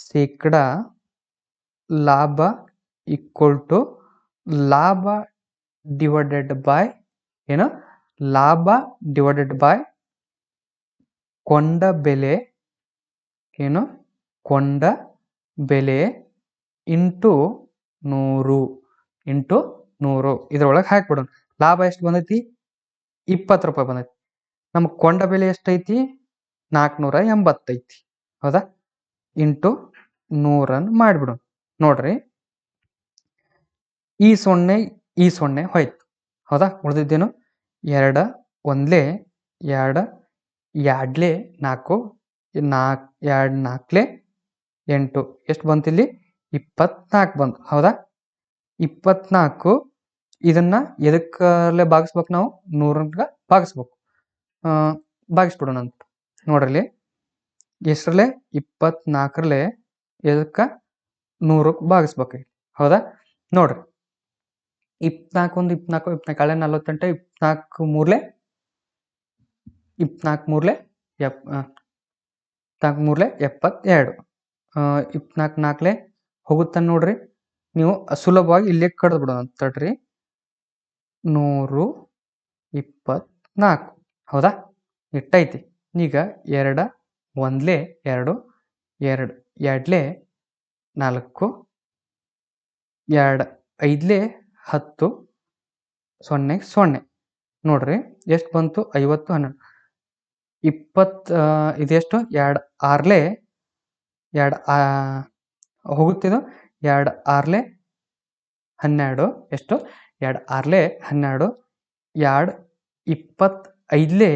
ಶೇಕಡಾ ಲಾಭ ಈಕ್ವಲ್ ಟು ಲಾಭ ಡಿವೈಡೆಡ್ ಬೈ ಏನು? ಲಾಭ ಡಿವೈಡೆಡ್ ಬೈ ಕೊಂಡ ಬೆಲೆ. ಏನು? ಕೊಂಡ ಬೆಲೆ ಇಂಟು 100. ಇದ್ರೊಳಗೆ ಹಾಕ್ಬಿಡೋಣ. ಲಾಭ ಎಷ್ಟು ಬಂದೈತಿ? 20 ರೂಪಾಯಿ ಬಂದೈತಿ. ನಮ್ಗೆ ಕೊಂಡ ಬೆಲೆ ಎಷ್ಟೈತಿ? 480 ಐತಿ. ಹೌದಾ? ಇಂಟು 100 ಮಾಡಿಬಿಡೋಣ. ನೋಡ್ರಿ, ಈ 0 ಹೋಯ್ತು. ಹೌದಾ? ಉಳಿದಿದ್ದೇನು? 2 1 2 2 4 2 4 8. ಎಷ್ಟು ಬಂತಿಲ್ಲಿ? 24 ಬಂತು. ಹೌದಾ? 24 ಇದನ್ನ ಎದಕ್ಕಲ್ಲೇ ಭಾಗಿಸ್ಬೇಕು ನಾವು? 100ಕ್ಕೆ ಭಾಗಿಸ್ಬೇಕು. ಭಾಗಿಸ್ಬಿಡೋಣ ಅಂತ. ನೋಡ್ರಲ್ಲಿ, ಎಷ್ಟರಲ್ಲೇ? 24ರಲ್ಲೇ ಎದಕ್ಕ 100ಕ್ಕೆ ಭಾಗಿಸ್ಬೇಕು. ಹೌದಾ? ನೋಡ್ರಿ, 24 1 24 24 48 24 3 24 72. 24 4 ಹೋಗುತ್ತಾನೆ ನೋಡ್ರಿ. ನೀವು ಸುಲಭವಾಗಿ ಇಲ್ಲೇ ಕಡ್ದು ಬಿಡೋಣ ಅಂತ ತಡ್ರಿ. 124. ಹೌದಾ? ಇಟ್ಟೈತಿ. ಈಗ 2 1 2 2 2 4 2 5 10 0 0. ನೋಡ್ರಿ, ಎಷ್ಟು ಬಂತು? 50 11 20. ಇದೆಷ್ಟು? 2 6 2 ಹೋಗುತ್ತಿದ್ದು 2 6 12. ಎಷ್ಟು? 2 6 12. 2 25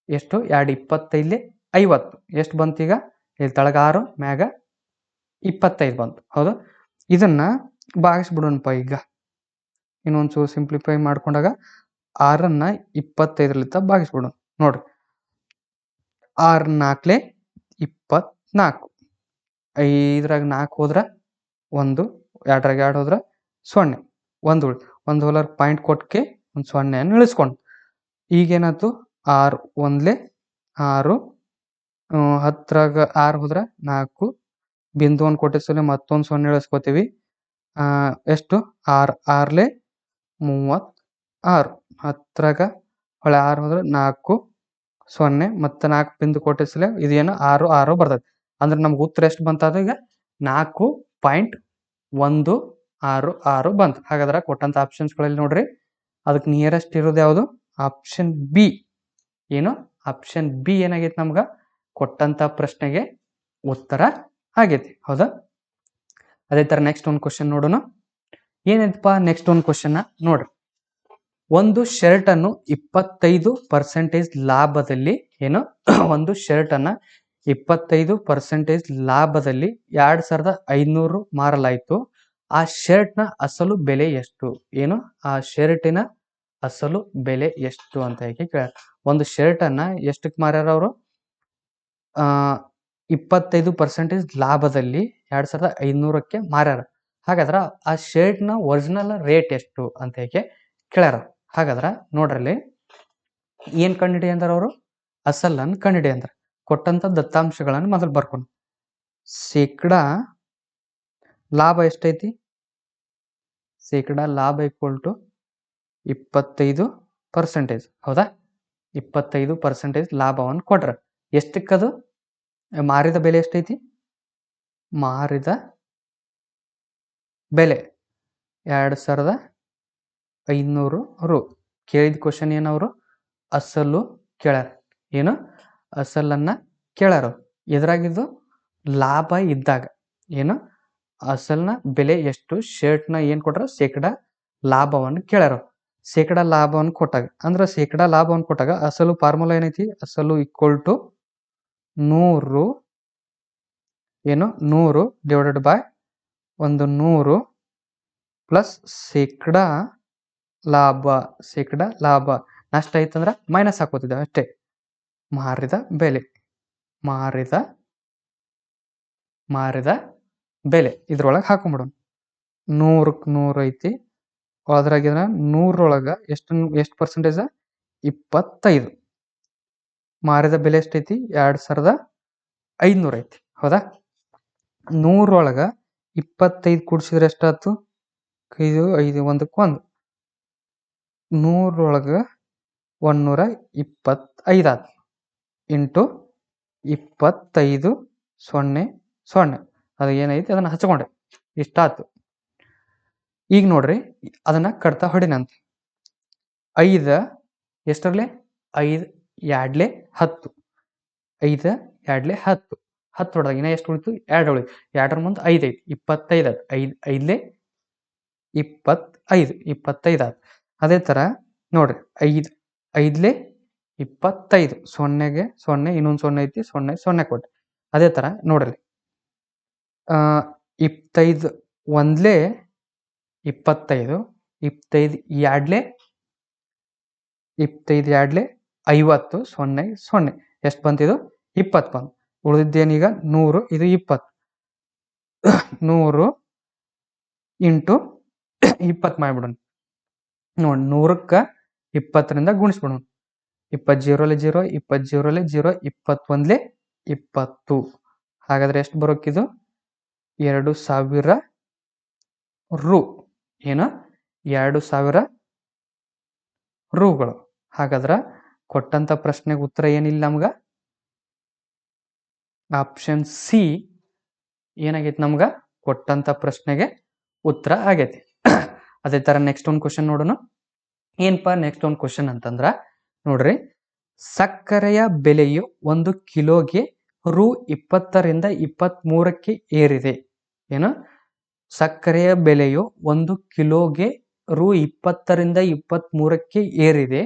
ಎಷ್ಟು? 2 25 50. ಎಷ್ಟು ಬಂತು ಈಗ? ಇಲ್ಲಿ ತಳಗ 6 ಮ್ಯಾಗ 25 ಬಂತು. ಹೌದು? ಇದನ್ನ ಭಾಗಿಸ್ಬಿಡೋಣಪ್ಪ. ಈಗ ಇನ್ನೊಂಚೂರು ಸಿಂಪ್ಲಿಫೈ ಮಾಡ್ಕೊಂಡಾಗ 6ನ್ನ 25ಲಿಂದ ಭಾಗಿಸ್ಬಿಡೋಣ. ನೋಡ್ರಿ, 6 4 24. 5ರಾಗ 4 ಹೋದ್ರ 1, 2ರಾಗ 2 ಹೋದ್ರ 0. 1 1 ಹೋಲರ್ ಪಾಯಿಂಟ್ ಕೊಟ್ಟಕ್ಕೆ ಒಂದು 0 ಇಳಿಸ್ಕೊಂಡು. ಈಗೇನಾಯ್ತು? 6 1 6 10ರಾಗ 6 ಹೋದ್ರ 4 ಬಿಂದು 1 ಕೊಟ್ಟಿಸಲಿ ಮತ್ತೊಂದು 0 ಇಳಿಸ್ಕೋತೀವಿ. ಎಷ್ಟು? 6 6 36. 10ರಾಗ ಹೊಳೆ 6 ಹೋದ್ರೆ 4 0 ಮತ್ತು 4 ಬಿಂದು ಕೊಟ್ಟಿಸಲೆ ಇದೇನು 6 6 ಬರ್ತೈತಿ. ಅಂದ್ರೆ ನಮ್ಗೆ ಉತ್ತರ ಎಷ್ಟು ಬಂತದ ಈಗ 4.166 ಬಂತು. ಹಾಗಾದ್ರೆ ಕೊಟ್ಟಂತ ಆಪ್ಷನ್ಸ್ಗಳಲ್ಲಿ ನೋಡ್ರಿ ಅದಕ್ಕೆ ನಿಯರೆಸ್ಟ್ ಇರೋದು ಯಾವುದು? Option B. ಏನು? ಆಪ್ಷನ್ ಬಿ ಏನಾಗೈತಿ ನಮ್ಗೆ ಕೊಟ್ಟಂತ ಪ್ರಶ್ನೆಗೆ ಉತ್ತರ ಆಗೈತಿ. ಹೌದಾ? ಅದೇ ತರ ನೆಕ್ಸ್ಟ್ ಒಂದು ಕ್ವಶನ್ ನೋಡೋಣ. ಏನೈತಪ್ಪ ನೆಕ್ಸ್ಟ್ ಒಂದು ಕ್ವಶನ್ ನೋಡ್ರಿ. ಒಂದು ಶರ್ಟ್ ಅನ್ನು 25% ಲಾಭದಲ್ಲಿ ಏನು ಒಂದು ಶರ್ಟ್ ಅನ್ನ 25% ಲಾಭದಲ್ಲಿ 2500 ಮಾರಲಾಯಿತು. ಆ ಶರ್ಟ್ ನ ಅಸಲು ಬೆಲೆ ಎಷ್ಟು? ಏನು? ಆ ಶರ್ಟಿನ ಅಸಲು ಬೆಲೆ ಎಷ್ಟು ಅಂತ ಹೇಳಿ ಕೇಳ. ಒಂದು ಶರ್ಟ್ ಅನ್ನ ಎಷ್ಟಕ್ಕೆ ಮಾರ್ಯಾರ ಅವರು? 25% ಲಾಭದಲ್ಲಿ 2500ಕ್ಕೆ ಮಾರ್ಯಾರ. ಹಾಗಾದ್ರೆ ಆ ಶರ್ಟ್ ನ ಒರಿಜಿನಲ್ ರೇಟ್ ಎಷ್ಟು ಅಂತ ಹೇಳಿ ಕೇಳ್ಯಾರ. ಹಾಗಾದ್ರ ನೋಡ್ರಲ್ಲಿ ಏನ್ ಕಂಡಿಡಿ ಅಂದ್ರ ಅವರು ಅಸಲನ್ನು ಕಂಡಿಡಿ ಅಂದ್ರ ಕೊಟ್ಟಂತ ದತ್ತಾಂಶಗಳನ್ನು ಮೊದಲು ಬರ್ಕೊಂಡು ಶೇಕಡಾ ಲಾಭ ಎಷ್ಟೈತಿ? ಶೇಕಡಾ ಲಾಭ ಈಕ್ವಲ್ ಟು 25%. ಹೌದಾ? 25% ಲಾಭವನ್ನು ಕೊಟ್ರ ಎಷ್ಟಕ್ಕದು ಮಾರಿದ ಬೆಲೆ ಎಷ್ಟೈತಿ? ಮಾರಿದ ಬೆಲೆ 2500 ರು. ಕೇಳಿದ ಕ್ವಶನ್ ಏನವರು ಅಸಲು ಕೇಳ್ಯಾರ. ಏನು? ಅಸಲನ್ನ ಕೇಳ್ಯಾರ. ಎದುರಾಗಿದ್ದು ಲಾಭ ಇದ್ದಾಗ ಏನು ಅಸಲ್ನ ಬೆಲೆ ಎಷ್ಟು ಶರ್ಟ್ನ ಏನ್ ಕೊಟ್ರ ಶೇಕಡಾ ಲಾಭವನ್ನು ಕೇಳ್ಯಾರ. ಶೇಕಡಾ ಲಾಭವನ್ನು ಕೊಟ್ಟಾಗ ಅಂದ್ರೆ ಶೇಕಡಾ ಲಾಭವನ್ನು ಕೊಟ್ಟಾಗ ಅಸಲು ಫಾರ್ಮುಲಾ ಏನೈತಿ? ಅಸಲು ಈಕ್ವಲ್ ಟು 100 ಏನು 100 ಡಿವೈಡೆಡ್ ಬೈ 100 ಪ್ಲಸ್ ಶೇಕಡಾ ಲಾಭ. ಶೇಕಡಾ ಲಾಭ ನಷ್ಟ ಐತಂದ್ರ ಮೈನಸ್ ಹಾಕೋತಿದ್ದ ಅಷ್ಟೇ. ಮಾರಿದ ಬೆಲೆ ಮಾರಿದ ಬೆಲೆ ಇದ್ರೊಳಗೆ ಹಾಕೊಂಡ್ಬಿಡೋಣ. 100ಕ್ಕೆ 100 ಐತಿ. ಅದ್ರಾಗಿದ್ರ 100ರೊಳಗ ಎಷ್ಟು ಪರ್ಸೆಂಟೇಜ್? 25. ಮಾರಿದ ಬೆಲೆ ಎಷ್ಟೈತಿ? 2500 ಐತಿ. ಹೌದಾ? 100ರೊಳಗ 25 ಕೂಡಿಸಿದ್ರೆ ಎಷ್ಟಾಯ್ತು? 5 5 1ಕ್ಕೆ 1. 100ರೊಳಗ 125 ಆಯ್ತು. ಇಂಟು 25 0 0 ಅದು ಏನೈತಿ ಅದನ್ನ ಹಚ್ಕೊಂಡೆ ಇಷ್ಟಾಯ್ತು. ಈಗ ನೋಡ್ರಿ ಅದನ್ನ ಕಡ್ತಾ ಹೊಡಿನಂತ 5 ಎಷ್ಟರಲ್ಲೇ 5 2 10 5 2 10 10 ಹೊಡೆದಾಗ ಇನ್ನ ಎಷ್ಟು ಉಳಿತು? 2 ಉಳಿತು. 2ರ ಮುಂದೆ 5 ಐತಿ 25 ಆಯ್ತು. 5 5 25 25 ಆಯ್ತು. ಅದೇ ತರ ನೋಡ್ರಿ 5 5 25 0ಗೆ 0 ಇನ್ನೊಂದು 0 ಐತಿ 0 0 ಕೊಟ್ಟೆ. ಅದೇ ತರ ನೋಡ್ರಿ 25 1 25 25 2 25 2 50 0 0 ಎಷ್ಟು ಬಂತಿದು? 20 ಬಂತು. ಉಳಿದಿದ್ದೇನೀಗ 100 ಇದು 20 100 ಇಂಟು 20 ಮಾಡಿಬಿಡೋಣ. ನೋಡಿ 100ಕ್ಕೆ 20ರಿಂದ ಗುಣಿಸ್ಬಿಡೋಣ. 20 0 0 20 0 0 21 20. ಹಾಗಾದ್ರೆ ಎಷ್ಟು ಬರೋಕ್ಕಿದು? 2000 ರು. ಏನು? 2000 ರೂಗಳು. ಹಾಗಾದ್ರೆ ಕೊಟ್ಟಂತ ಪ್ರಶ್ನೆಗೆ ಉತ್ತರ ಏನಿಲ್ಲ ನಮ್ಗ ಆಪ್ಷನ್ ಸಿ ಏನಾಗೈತಿ ನಮ್ಗ ಕೊಟ್ಟಂತ ಪ್ರಶ್ನೆಗೆ ಉತ್ತರ ಆಗೈತಿ. ಅದೇ ತರ ನೆಕ್ಸ್ಟ್ ಒಂದು ಕ್ವಶನ್ ನೋಡೋಣ. ಏನಪ್ಪಾ ನೆಕ್ಸ್ಟ್ ಒಂದು ಕ್ವಶನ್ ಅಂತಂದ್ರ ನೋಡ್ರಿ ಸಕ್ಕರೆಯ ಬೆಲೆಯು 1 ಕಿಲೋಗೆ ರು 20ರಿಂದ 23ಕ್ಕೆ ಏರಿದೆ. ಏನು? ಸಕ್ಕರೆಯ ಬೆಲೆಯು 1 ಕಿಲೋಗೆ ರು 20ರಿಂದ 23ಕ್ಕೆ ಏರಿದೆ.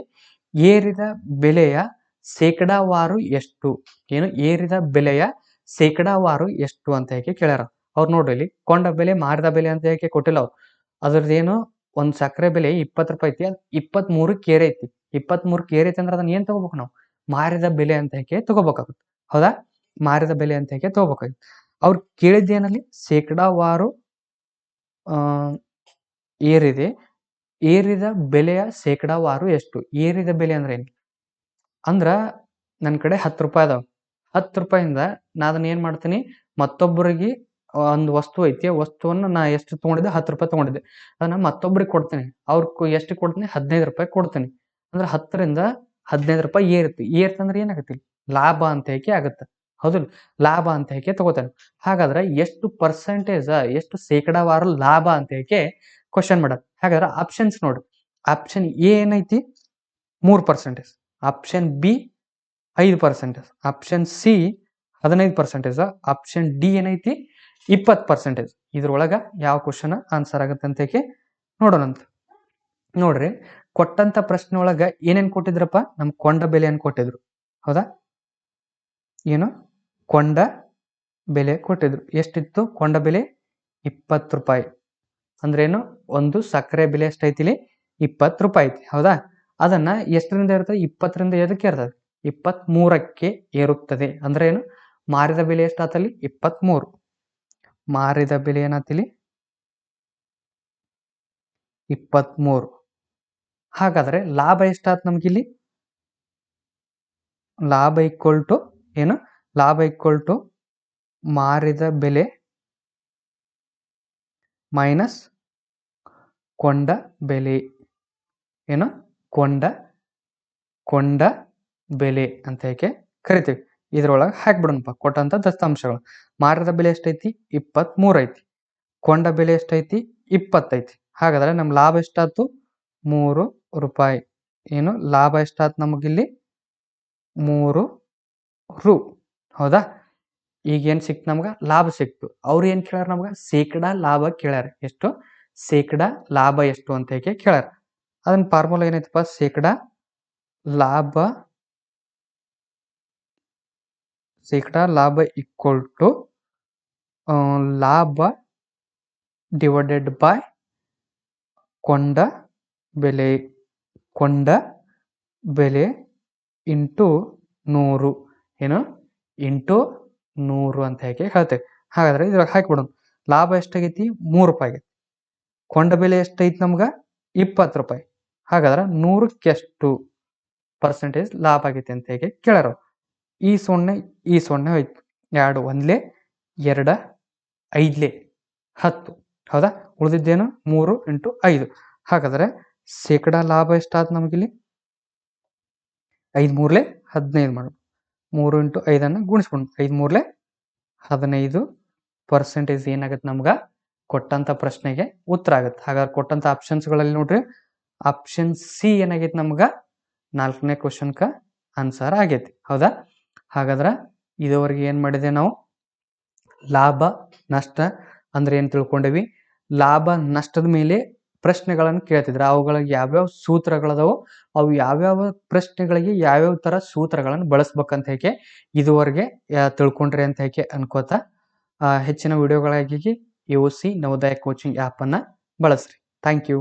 ಏರಿದ ಬೆಲೆಯ ಶೇಕಡಾವಾರು ಎಷ್ಟು? ಏನು? ಏರಿದ ಬೆಲೆಯ ಶೇಕಡಾವಾರು ಎಷ್ಟು ಅಂತ ಹೇಳಿ ಕೇಳ್ಯಾರ. ಅವ್ರು ನೋಡ್ರಿ ಇಲ್ಲಿ ಕೊಂಡ ಬೆಲೆ ಮಾರಿದ ಬೆಲೆ ಅಂತ ಹೇಳಿ ಕೊಟ್ಟಿಲ್ಲ ಅವ್ರು. ಅದ್ರದ್ದೇನು ಒಂದ್ ಸಕ್ಕರೆ ಬೆಲೆ 20 ರೂಪಾಯಿ ಐತಿ 23ಕ್ಕೆ ಏರೈತಿ. 23ಕ್ಕೆ ಏರೈತಿ ಅಂದ್ರೆ ಅದನ್ನ ಏನ್ ತಗೋಬೇಕು ನಾವು? ಮಾರಿದ ಬೆಲೆ ಅಂತ ಹೇಳಿ ತಗೋಬೇಕಾಗುತ್ತೆ. ಹೌದಾ? ಮಾರಿದ ಬೆಲೆ ಅಂತ ಹೇಳಿ ತಗೋಬೇಕಾಗುತ್ತೆ. ಅವ್ರು ಕೇಳಿದ್ದೇನಲ್ಲಿ ಶೇಕಡಾವಾರು ಏರಿದೆ. ಏರಿದ ಬೆಲೆಯ ಶೇಕಡಾವಾರು ಎಷ್ಟು? ಏರಿದ ಬೆಲೆ ಅಂದ್ರೆ ಏನು? ಅಂದ್ರ ನನ್ನ ಕಡೆ 10 ರೂಪಾಯಿ ಅದಾವ. 10 ರೂಪಾಯಿಂದ ನಾ ಅದನ್ನ ಏನ್ ಮಾಡ್ತೀನಿ? ಮತ್ತೊಬ್ಬರಿಗೆ ಒಂದು ವಸ್ತು ಐತಿ. ಆ ವಸ್ತುವನ್ನ ನಾ ಎಷ್ಟು ತಗೊಂಡಿದ್ದೆ? 10 ರೂಪಾಯಿ ತಗೊಂಡಿದ್ದೆ. ಅದನ್ನ ಮತ್ತೊಬ್ಬರಿಗೆ ಕೊಡ್ತೀನಿ. ಅವ್ರ ಎಷ್ಟು ಕೊಡ್ತೀನಿ? 15 ರೂಪಾಯಿ ಕೊಡ್ತೀನಿ. ಅಂದ್ರೆ 10ರಿಂದ ₹15 ಏರುತ್ತೆ. ಏರ್ತಂದ್ರೆ ಏನಾಗುತ್ತೆ? ಲಾಭ ಅಂತ ಹೇಗೆ ಆಗುತ್ತೆ. ಹೌದಿಲ್ಲ? ಲಾಭ ಅಂತ ಹೇಗೆ ತಗೋತಾನೆ. ಹಾಗಾದ್ರೆ ಎಷ್ಟು ಪರ್ಸೆಂಟೇಜ್ ಎಷ್ಟು ಶೇಕಡಾವಾರು ಲಾಭ ಅಂತ ಹೇಗೆ ಕ್ವಶನ್ ಮಾಡೋದು. ಹಾಗಾದ್ರೆ ಆಪ್ಷನ್ಸ್ ನೋಡು. ಆಪ್ಷನ್ ಎ ಏನೈತಿ? 3%. Option B 5%. Option C 15%. Option D ಏನೈತಿ? 20%. ಇದ್ರೊಳಗ ಯಾವ ಕ್ವಶನ್ ಆನ್ಸರ್ ಆಗುತ್ತೆ ಅಂತ ಹೇಗೆ ನೋಡೋಣಂತ. ನೋಡ್ರಿ, ಕೊಟ್ಟಂತ ಪ್ರಶ್ನೆ ಒಳಗ ಏನೇನ್ ಕೊಟ್ಟಿದ್ರಪ್ಪ? ನಮ್ ಕೊಂಡ ಬೆಲೆಯನ್ನು ಕೊಟ್ಟಿದ್ರು. ಹೌದಾ? ಏನು? ಕೊಂಡ ಬೆಲೆ ಕೊಟ್ಟಿದ್ರು. ಎಷ್ಟಿತ್ತು ಕೊಂಡ ಬೆಲೆ? ₹20. ಅಂದ್ರೇನು? ಒಂದು ಸಕ್ಕರೆ ಬೆಲೆ ಎಷ್ಟೈತಿಲಿ? ₹20 ಐತಿ. ಹೌದಾ? ಅದನ್ನ ಎಷ್ಟರಿಂದ ಇರ್ತದೆ? 20ರಿಂದ ಎದಕ್ಕೆ ಇರ್ತದೆ? 23ಕ್ಕೆ ಏರುತ್ತದೆ. ಅಂದ್ರೆ ಏನು? ಮಾರಿದ ಬೆಲೆ ಎಷ್ಟಾತಲ್ಲಿ? 23. ಮಾರಿದ ಬೆಲೆ ಏನಾತಿಲಿ? 23. ಹಾಗಾದ್ರೆ ಲಾಭ ಎಷ್ಟಾತ್ ನಮ್ಗಿಲ್ಲಿ? ಲಾಭ ಈಕ್ವಲ್ ಟು ಏನು? ಲಾಭ ಈಕ್ವಲ್ ಟು ಮಾರಿದ ಬೆಲೆ ಮೈನಸ್ ಕೊಂಡ ಬೆಲೆ. ಏನು? ಕೊಂಡ ಬೆಲೆ ಅಂತ ಹೇಗೆ ಕರಿತೀವಿ. ಇದ್ರೊಳಗೆ ಹಾಕ್ಬಿಡೋಣಪ್ಪ ಕೊಟ್ಟಂತ ದತ್ತಾಂಶಗಳು. ಮಾರಿದ ಬೆಲೆ ಎಷ್ಟೈತಿ? 23 ಐತಿ. ಕೊಂಡ ಬೆಲೆ ಎಷ್ಟೈತಿ? 20 ಐತಿ. ಹಾಗಾದ್ರೆ ನಮ್ ಲಾಭ ಎಷ್ಟಾತು? ₹3. ಏನು? ಲಾಭ ಎಷ್ಟಾತ್ ನಮಗಿಲ್ಲಿ? 3 ರು. ಹೌದಾ? ಈಗ ಏನ್ ಸಿಕ್ತು ನಮ್ಗ? ಲಾಭ ಸಿಕ್ತು. ಅವ್ರು ಏನ್ ಕೇಳ್ಯಾರ ನಮ್ಗ? ಶೇಕಡಾ ಲಾಭ ಕೇಳ್ಯಾರ. ಎಷ್ಟು? ಶೇಕಡಾ ಲಾಭ ಎಷ್ಟು ಅಂತ ಹೇಗೆ ಕೇಳ್ಯಾರ. ಅದನ್ನ ಫಾರ್ಮುಲಾ ಏನೈತಪ್ಪ? ಶೇಕಡಾ ಲಾಭ ಈಕ್ವಲ್ ಟು ಲಾಭ ಡಿವೈಡೆಡ್ ಬೈ ಕೊಂಡ ಬೆಲೆ ಇಂಟು 100. ಏನು? ಇಂಟು 100 ಅಂತ ಹೇಗೆ ಹೇಳ್ತೇವೆ. ಹಾಗಾದ್ರೆ ಇದ್ರಾಗ ಹಾಕಿಬಿಡೋಣ. ಲಾಭ ಎಷ್ಟಾಗೈತಿ? ₹3 ಆಗೈತಿ. ಕೊಂಡ ಬೆಲೆ ಎಷ್ಟೈತಿ ನಮ್ಗ? ₹20. ಹಾಗಾದ್ರೆ 100ಕ್ಕೆ ಎಷ್ಟು ಪರ್ಸೆಂಟೇಜ್ ಲಾಭ ಆಗೈತಿ ಅಂತ ಹೇಗೆ ಕೇಳ್ಯಾರ. ಈ 0 ಹೋಯ್ತು. 2 1 2 5 10. ಹೌದಾ? ಉಳಿದಿದ್ದೇನು? 3 ಇಂಟು 5. ಹಾಗಾದ್ರೆ ಶೇಕಡಾ ಲಾಭ ಎಷ್ಟಾತ್ ನಮಗಿಲ್ಲಿ? 5 3 15 ಮಾಡೋದು. 3 ಇಂಟು 5 ಗುಣಿಸ್ಕೊಂಡು 5 3 15% ಏನಾಗುತ್ತೆ ನಮ್ಗ? ಕೊಟ್ಟಂತ ಪ್ರಶ್ನೆಗೆ ಉತ್ತರ ಆಗುತ್ತೆ. ಹಾಗಾದ್ರೆ ಕೊಟ್ಟಂತ ಆಪ್ಷನ್ಸ್ಗಳಲ್ಲಿ ನೋಡ್ರಿ, ಆಪ್ಷನ್ ಸಿ ಏನಾಗೈತಿ ನಮ್ಗ? 4ನೇ ಕ್ವಶನ್ಕ ಆನ್ಸರ್ ಆಗೈತಿ. ಹೌದಾ? ಹಾಗಾದ್ರೆ ಇದುವರೆಗೆ ಏನ್ ಮಾಡಿದೆ ನಾವು? ಲಾಭ ನಷ್ಟ ಅಂದ್ರೆ ಏನ್ ತಿಳ್ಕೊಂಡೇವಿ? ಲಾಭ ನಷ್ಟದ ಮೇಲೆ ಪ್ರಶ್ನೆಗಳನ್ನು ಕೇಳ್ತಿದ್ರು. ಅವುಗಳಿಗೆ ಯಾವ್ಯಾವ ಸೂತ್ರಗಳದಾವೋ, ಅವು ಯಾವ್ಯಾವ ಪ್ರಶ್ನೆಗಳಿಗೆ ಯಾವ್ಯಾವ ತರ ಸೂತ್ರಗಳನ್ನು ಬಳಸ್ಬೇಕಂತ ಹೇಗೆ ಇದುವರೆಗೆ ತಿಳ್ಕೊಂಡ್ರಿ ಅಂತ ಹೇಗೆ ಅನ್ಕೋತಾ, ಹೆಚ್ಚಿನ ವಿಡಿಯೋಗಳಾಗಿ UC ನವೋದಯ ಕೋಚಿಂಗ್ ಆ್ಯಪ್ ಅನ್ನ ಬಳಸ್ರಿ. Thank you.